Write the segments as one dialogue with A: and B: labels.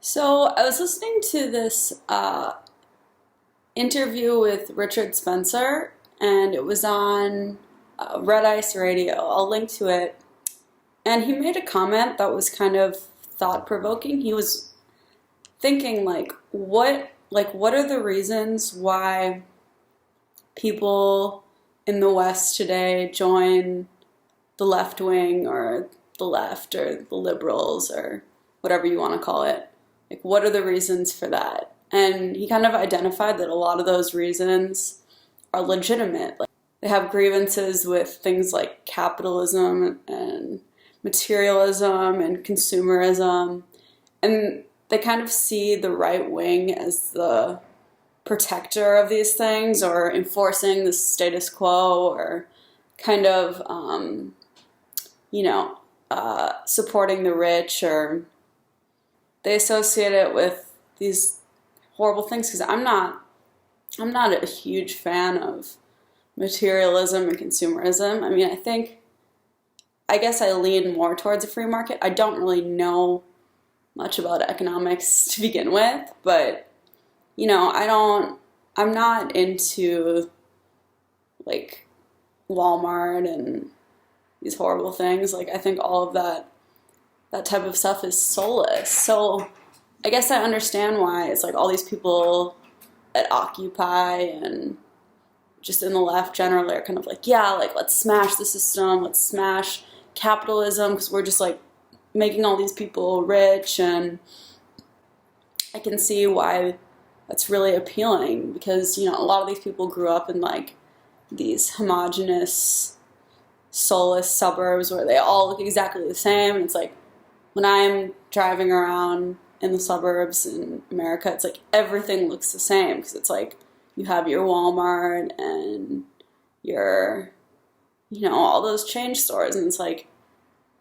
A: So I was listening to this interview with Richard Spencer, and it was on Red Ice Radio. I'll link to it. And he made a comment that was kind of thought provoking. He was thinking what are the reasons why people in the West today join the left wing or the left or the liberals or whatever you want to call it. Like, what are the reasons for that? And he kind of identified that a lot of those reasons are legitimate. Like, they have grievances with things like capitalism and materialism and consumerism. And they kind of see the right wing as the protector of these things or enforcing the status quo or kind of, supporting the rich, or they associate it with these horrible things because I'm not a huge fan of materialism and consumerism. I mean, I guess I lean more towards a free market. I don't really know much about economics to begin with, but I'm not into like Walmart and these horrible things. Like, I think all of that type of stuff is soulless. So I guess I understand why it's like all these people at Occupy and just in the left generally are kind of like, yeah, like let's smash the system, let's smash capitalism because we're just like making all these people rich. And I can see why that's really appealing because, a lot of these people grew up in like these homogenous, soulless suburbs where they all look exactly the same. And it's like when I'm driving around in the suburbs in America, it's like everything looks the same because it's like you have your Walmart and your, all those chain stores. And it's like,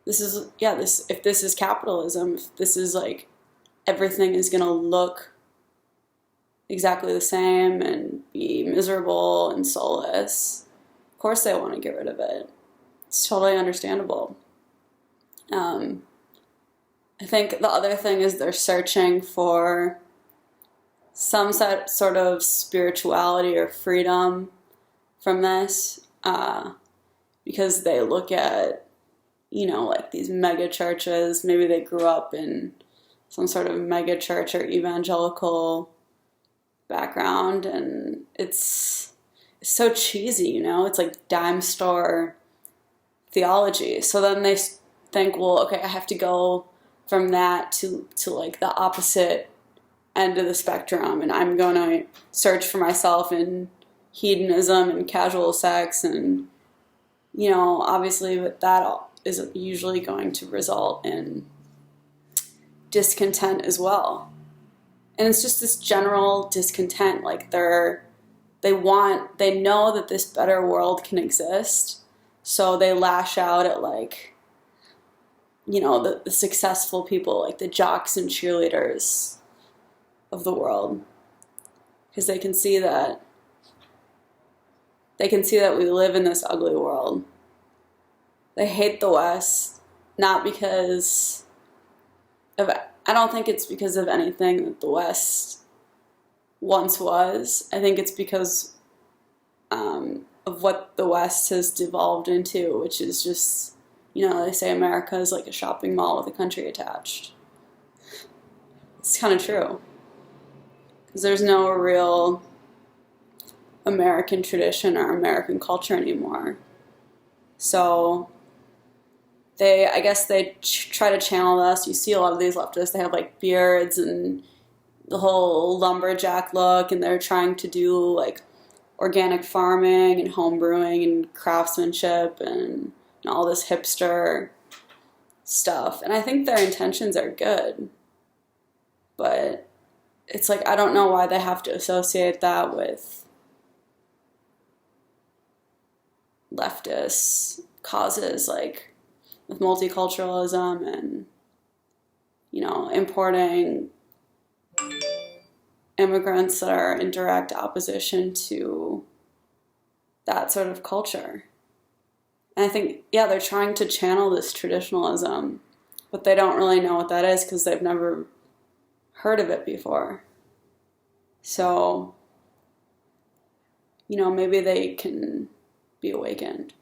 A: if this is capitalism, if this is like everything is going to look exactly the same and be miserable and soulless, of course they want to get rid of it. It's totally understandable. I think the other thing is they're searching for some sort of spirituality or freedom from this because they look at, like these mega churches. Maybe they grew up in some sort of mega church or evangelical background, and it's so cheesy, it's like dime store theology. So then they think, well, okay, I have to go from that to like the opposite end of the spectrum, and I'm going to search for myself in hedonism and casual sex, and obviously with that is usually going to result in discontent as well. And it's just this general discontent, like they know that this better world can exist, so they lash out at like the successful people, like the jocks and cheerleaders of the world, because they can see that we live in this ugly world. They hate the West, not because of, I don't think it's because of anything that the West once was. I think it's because of what the West has devolved into, which is just, they say America is like a shopping mall with a country attached. It's kind of true. Because there's no real American tradition or American culture anymore. So I guess they try to channel us. You see a lot of these leftists, they have like beards and the whole lumberjack look, and they're trying to do like organic farming and home brewing and craftsmanship and all this hipster stuff. And I think their intentions are good, but it's like, I don't know why they have to associate that with leftist causes, like with multiculturalism and, importing immigrants that are in direct opposition to that sort of culture. And I think, they're trying to channel this traditionalism, but they don't really know what that is because they've never heard of it before. So, maybe they can be awakened.